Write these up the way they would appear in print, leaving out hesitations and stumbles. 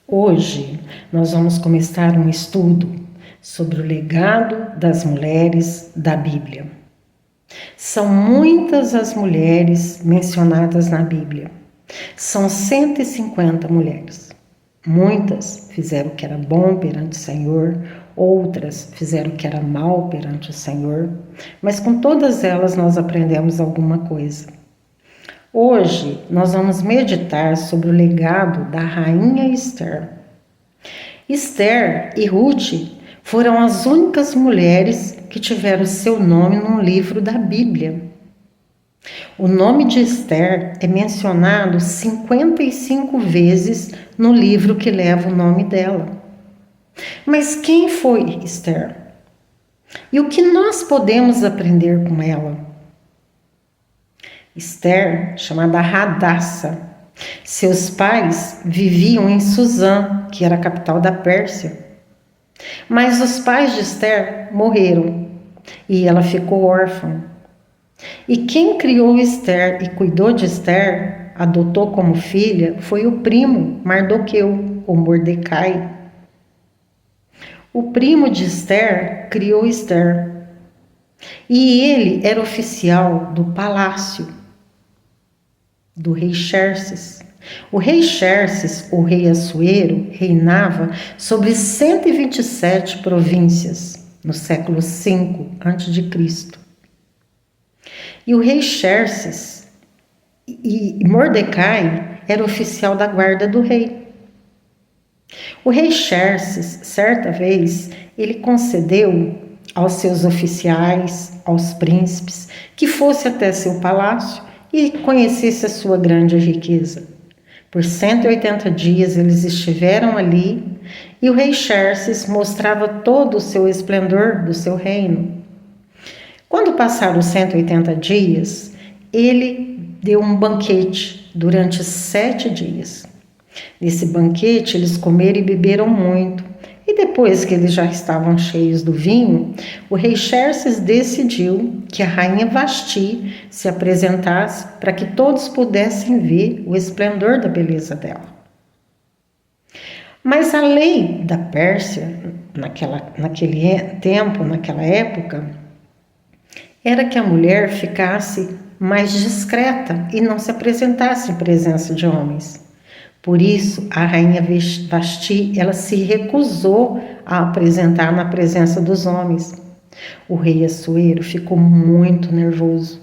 Hoje nós vamos começar um estudo sobre o legado das mulheres da Bíblia. São muitas as mulheres mencionadas na Bíblia. São 150 mulheres. Muitas fizeram o que era bom perante o Senhor, outras fizeram o que era mal perante o Senhor, mas com todas elas nós aprendemos alguma coisa. Hoje nós vamos meditar sobre o legado da rainha Esther. Esther e Ruth foram as únicas mulheres que tiveram seu nome num livro da Bíblia. O nome de Esther é mencionado 55 vezes no livro que leva o nome dela. Mas quem foi Esther? E o que nós podemos aprender com ela? Esther, chamada Radassa, seus pais viviam em Suzã, que era a capital da Pérsia. Mas os pais de Esther morreram e ela ficou órfã. E quem criou Esther e cuidou de Esther, adotou como filha, foi o primo Mardoqueu, ou Mordecai. O primo de Esther criou Esther. E ele era oficial do palácio do rei Xerxes. O rei Xerxes, o rei Assuero, reinava sobre 127 províncias no século V a.C. E o rei Xerxes e Mordecai era oficial da guarda do rei. O rei Xerxes, certa vez, ele concedeu aos seus oficiais, aos príncipes, que fosse até seu palácio e conhecesse a sua grande riqueza. Por 180 dias eles estiveram ali e o rei Xerxes mostrava todo o seu esplendor do seu reino. Quando passaram os 180 dias, ele deu um banquete durante 7 dias. Nesse banquete eles comeram e beberam muito. E depois que eles já estavam cheios do vinho, o rei Xerxes decidiu que a rainha Vasti se apresentasse para que todos pudessem ver o esplendor da beleza dela. Mas a lei da Pérsia, naquele tempo, naquela época, era que a mulher ficasse mais discreta e não se apresentasse em presença de homens. Por isso, a rainha Vasti, ela se recusou a apresentar na presença dos homens. O rei Assuero ficou muito nervoso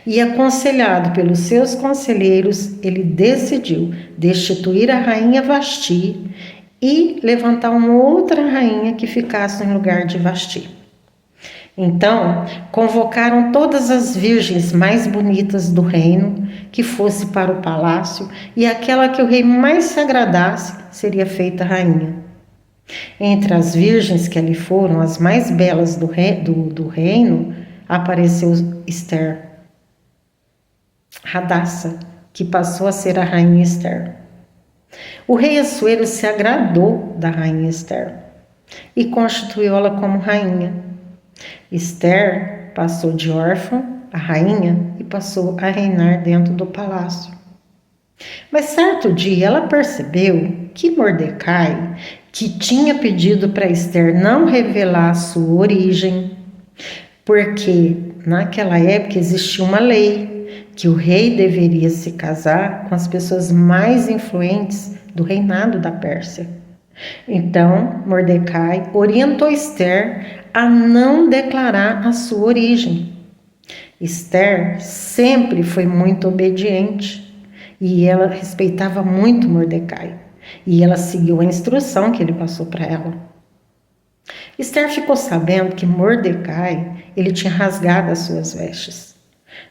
e, aconselhado pelos seus conselheiros, ele decidiu destituir a rainha Vasti e levantar uma outra rainha que ficasse no lugar de Vasti. Então, convocaram todas as virgens mais bonitas do reino que fosse para o palácio, e aquela que o rei mais se agradasse seria feita rainha. Entre as virgens que ali foram, as mais belas do reino, apareceu Esther, Radassa, que passou a ser a rainha Esther. O rei Assuero se agradou da rainha Esther e constituiu-la como rainha. Esther passou de órfã a rainha e passou a reinar dentro do palácio. Mas certo dia ela percebeu que Mordecai, que tinha pedido para Esther não revelar a sua origem, porque naquela época existia uma lei que o rei deveria se casar com as pessoas mais influentes do reinado da Pérsia. Então, Mordecai orientou Esther a não declarar a sua origem. Esther sempre foi muito obediente e ela respeitava muito Mordecai. E ela seguiu a instrução que ele passou para ela. Esther ficou sabendo que Mordecai, ele tinha rasgado as suas vestes.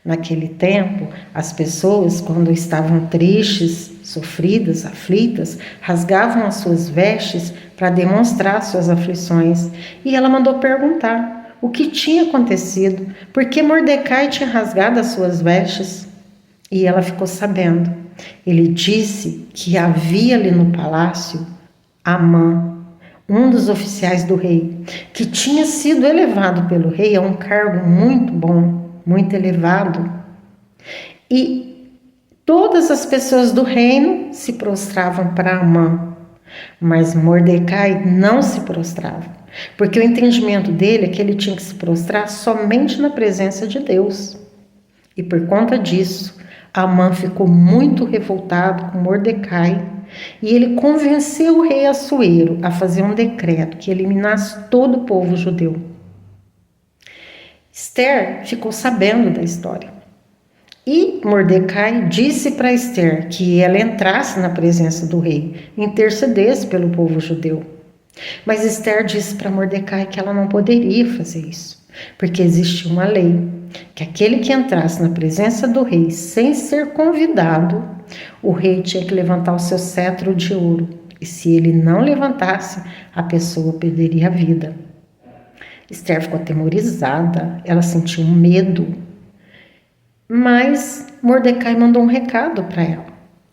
Naquele tempo, as pessoas, quando estavam tristes, sofridas, aflitas, rasgavam as suas vestes para demonstrar suas aflições. E ela mandou perguntar o que tinha acontecido, por que Mordecai tinha rasgado as suas vestes. E ela ficou sabendo. Ele disse que havia ali no palácio Amã, um dos oficiais do rei, que tinha sido elevado pelo rei a um cargo muito bom, muito elevado. E todas as pessoas do reino se prostravam para Amã. Mas Mordecai não se prostrava, porque o entendimento dele é que ele tinha que se prostrar somente na presença de Deus. E por conta disso, Amã ficou muito revoltado com Mordecai e ele convenceu o rei Assuero a fazer um decreto que eliminasse todo o povo judeu. Esther ficou sabendo da história. E Mordecai disse para Esther que ela entrasse na presença do rei, intercedesse pelo povo judeu. Mas Esther disse para Mordecai que ela não poderia fazer isso, porque existia uma lei, que aquele que entrasse na presença do rei sem ser convidado, o rei tinha que levantar o seu cetro de ouro. E se ele não levantasse, a pessoa perderia a vida. Esther ficou atemorizada, ela sentiu medo. Mas Mordecai mandou um recado para ela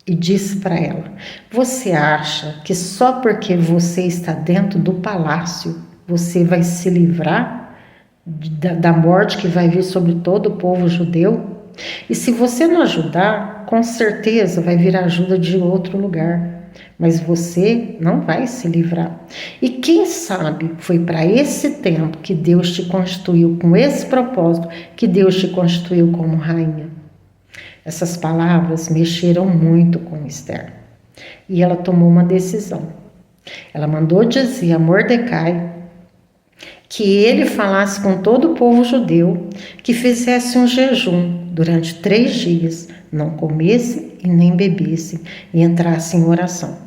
e disse para ela: você acha que só porque você está dentro do palácio você vai se livrar da morte que vai vir sobre todo o povo judeu? E se você não ajudar, com certeza vai vir ajuda de outro lugar. Mas você não vai se livrar. E quem sabe foi para esse tempo que Deus te constituiu, com esse propósito, que Deus te constituiu como rainha. Essas palavras mexeram muito com Esther. E ela tomou uma decisão. Ela mandou dizer a Mordecai que ele falasse com todo o povo judeu, que fizesse um jejum durante 3 dias, não comesse e nem bebesse, e entrasse em oração.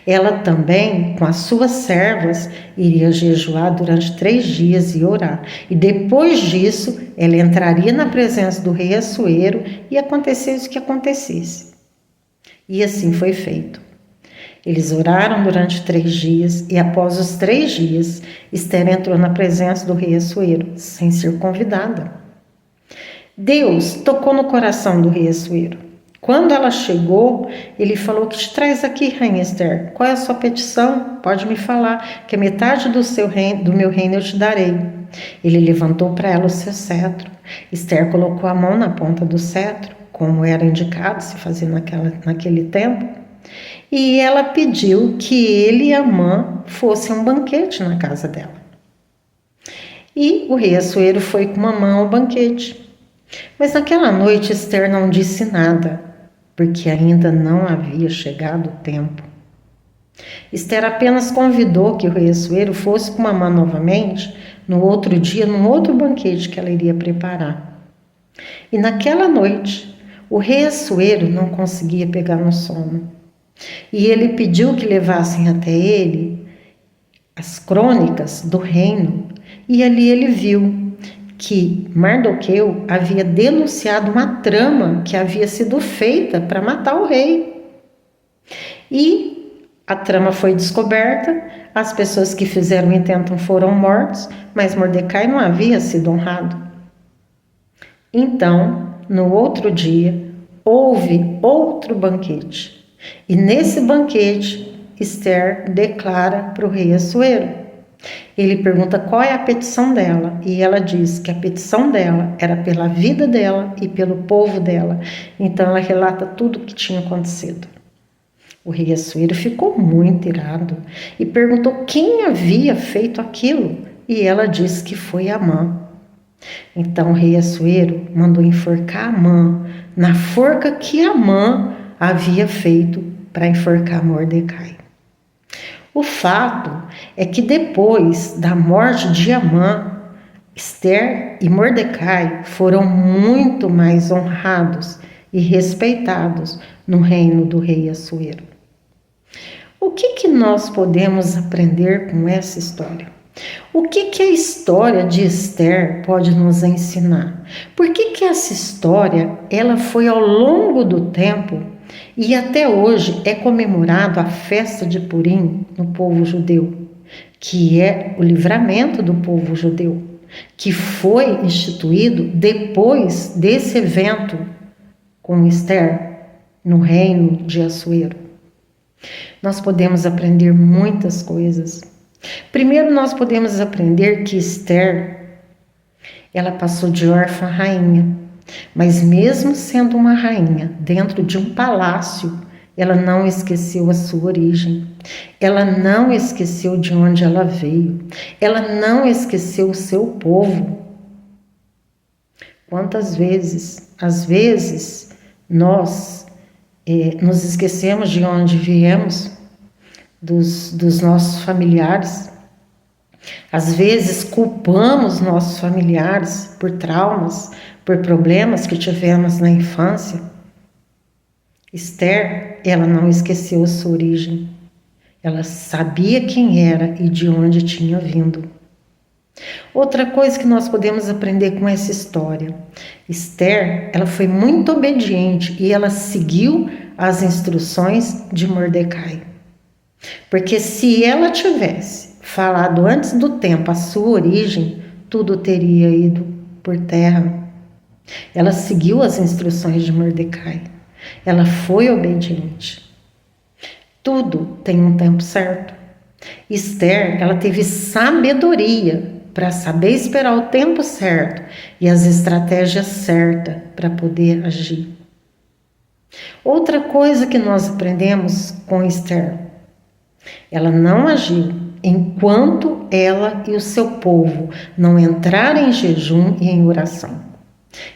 Ela também, com as suas servas, iria jejuar durante 3 dias e orar. E depois disso, ela entraria na presença do rei Assuero e acontecesse o que acontecesse. E assim foi feito. Eles oraram durante 3 dias e após os 3 dias, Esther entrou na presença do rei Assuero, sem ser convidada. Deus tocou no coração do rei Assuero. Quando ela chegou, ele falou: que te traz aqui, rainha Esther? Qual é a sua petição? Pode me falar, que a metade do meu reino eu te darei. Ele levantou para ela o seu cetro. Esther colocou a mão na ponta do cetro, como era indicado se fazer naquele tempo. E ela pediu que ele e Amã fossem a um banquete na casa dela. E o rei Assuero foi com Amã ao banquete. Mas naquela noite Esther não disse nada, porque ainda não havia chegado o tempo. Esther apenas convidou que o rei Assuero fosse com Amã novamente no outro dia, num outro banquete que ela iria preparar. E naquela noite, o rei Assuero não conseguia pegar no sono. E ele pediu que levassem até ele as crônicas do reino, e ali ele viu que Mardoqueu havia denunciado uma trama que havia sido feita para matar o rei. E a trama foi descoberta, as pessoas que fizeram o intento foram mortos, mas Mordecai não havia sido honrado. Então, no outro dia, houve outro banquete. E nesse banquete, Esther declara para o rei Assuero. Ele pergunta qual é a petição dela, e ela diz que a petição dela era pela vida dela e pelo povo dela. Então ela relata tudo o que tinha acontecido. O rei Assuero ficou muito irado e perguntou quem havia feito aquilo, e ela disse que foi Amã. Então o rei Assuero mandou enforcar Amã na forca que Amã havia feito para enforcar Mordecai. O fato é que depois da morte de Amã, Esther e Mordecai foram muito mais honrados e respeitados no reino do rei Assuero. O que nós podemos aprender com essa história? O que a história de Esther pode nos ensinar? Por que essa história ela foi ao longo do tempo e até hoje é comemorado a festa de Purim no povo judeu, que é o livramento do povo judeu, que foi instituído depois desse evento com Esther no reino de Assuero. Nós podemos aprender muitas coisas. Primeiro, nós podemos aprender que Esther, ela passou de órfã a rainha, mas mesmo sendo uma rainha dentro de um palácio, ela não esqueceu a sua origem, ela não esqueceu de onde ela veio, ela não esqueceu o seu povo. Quantas vezes, às vezes, nós nos esquecemos de onde viemos, dos nossos familiares. Às vezes, culpamos nossos familiares por traumas, por problemas que tivemos na infância. Esther, ela não esqueceu a sua origem. Ela sabia quem era e de onde tinha vindo. Outra coisa que nós podemos aprender com essa história. Esther, ela foi muito obediente e ela seguiu as instruções de Mordecai. Porque se ela tivesse falado antes do tempo a sua origem, tudo teria ido por terra. Ela seguiu as instruções de Mordecai. Ela foi obediente. Tudo tem um tempo certo. Esther, ela teve sabedoria para saber esperar o tempo certo e as estratégias certas para poder agir. Outra coisa que nós aprendemos com Esther, ela não agiu enquanto ela e o seu povo não entraram em jejum e em oração.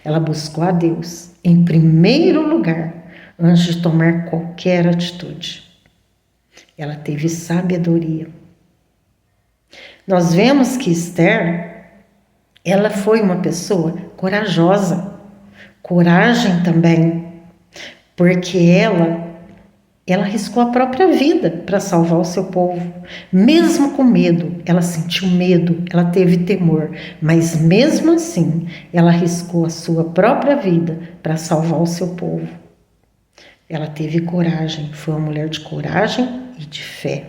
Ela buscou a Deus em primeiro lugar antes de tomar qualquer atitude. Ela teve sabedoria. Nós vemos que Esther, ela foi uma pessoa corajosa. Coragem também, porque ela arriscou a própria vida para salvar o seu povo. Mesmo com medo, ela sentiu medo, ela teve temor, mas mesmo assim, ela arriscou a sua própria vida para salvar o seu povo. Ela teve coragem, foi uma mulher de coragem e de fé.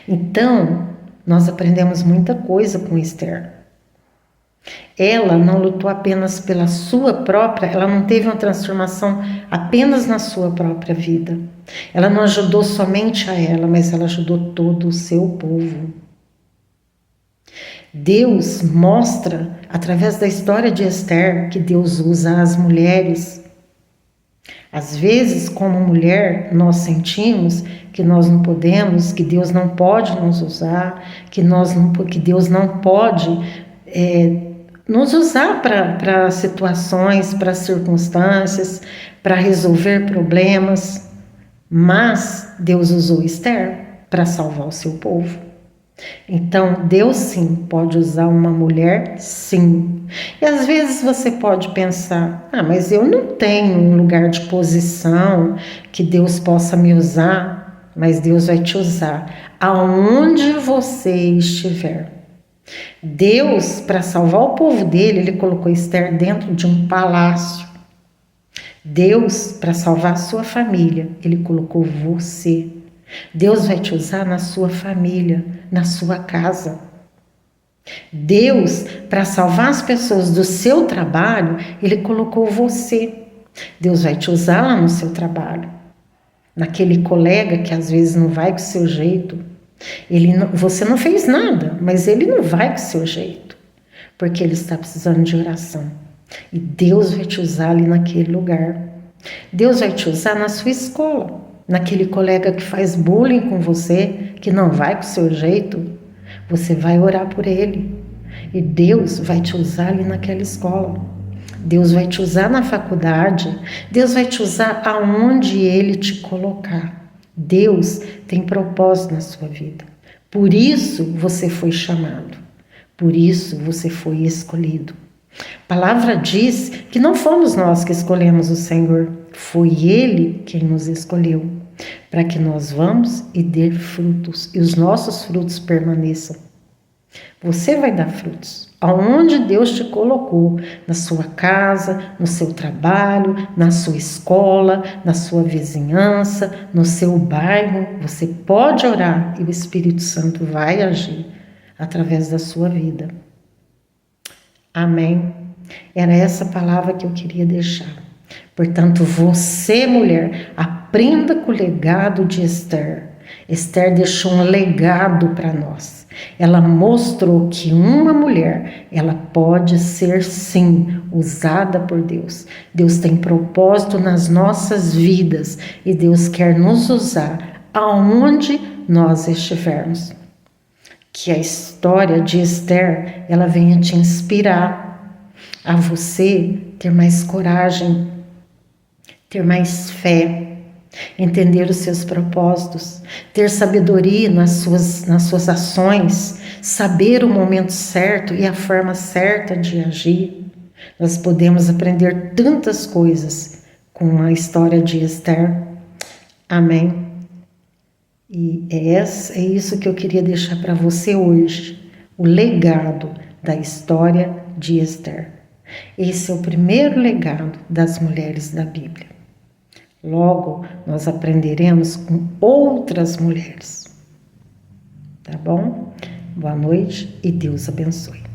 Então, nós aprendemos muita coisa com Esther. Ela não lutou apenas pela sua própria, ela não teve uma transformação apenas na sua própria vida. Ela não ajudou somente a ela, mas ela ajudou todo o seu povo. Deus mostra, através da história de Esther, que Deus usa as mulheres. Às vezes, como mulher, nós sentimos que nós não podemos, que Deus não pode nos usar, que Deus não pode nos usar para situações, para circunstâncias, para resolver problemas. Mas Deus usou Esther para salvar o seu povo. Então, Deus sim pode usar uma mulher, sim. E às vezes você pode pensar, mas eu não tenho um lugar de posição que Deus possa me usar. Mas Deus vai te usar aonde você estiver. Deus, para salvar o povo dele, ele colocou Esther dentro de um palácio. Deus, para salvar a sua família, ele colocou você. Deus vai te usar na sua família, na sua casa. Deus, para salvar as pessoas do seu trabalho, ele colocou você. Deus vai te usar lá no seu trabalho. Naquele colega que às vezes não vai com o seu jeito. Você não fez nada, mas ele não vai com o seu jeito. Porque ele está precisando de oração. E Deus vai te usar ali naquele lugar. Deus vai te usar na sua escola. Naquele colega que faz bullying com você, que não vai com o seu jeito. Você vai orar por ele. E Deus vai te usar ali naquela escola. Deus vai te usar na faculdade. Deus vai te usar aonde ele te colocar. Deus tem propósito na sua vida. Por isso você foi chamado. Por isso você foi escolhido. A palavra diz que não fomos nós que escolhemos o Senhor. Foi Ele quem nos escolheu. Para que nós vamos e dê frutos. E os nossos frutos permaneçam. Você vai dar frutos. Aonde Deus te colocou, na sua casa, no seu trabalho, na sua escola, na sua vizinhança, no seu bairro, você pode orar e o Espírito Santo vai agir através da sua vida. Amém? Era essa palavra que eu queria deixar. Portanto, você, mulher, aprenda com o legado de Esther. Esther deixou um legado para nós. Ela mostrou que uma mulher, ela pode ser sim usada por Deus. Deus tem propósito nas nossas vidas e Deus quer nos usar aonde nós estivermos. Que a história de Esther, ela venha te inspirar a você ter mais coragem, ter mais fé, entender os seus propósitos, ter sabedoria nas suas ações, saber o momento certo e a forma certa de agir. Nós podemos aprender tantas coisas com a história de Esther. Amém? E é isso que eu queria deixar para você hoje, o legado da história de Esther. Esse é o primeiro legado das mulheres da Bíblia. Logo, nós aprenderemos com outras mulheres. Tá bom? Boa noite e Deus abençoe.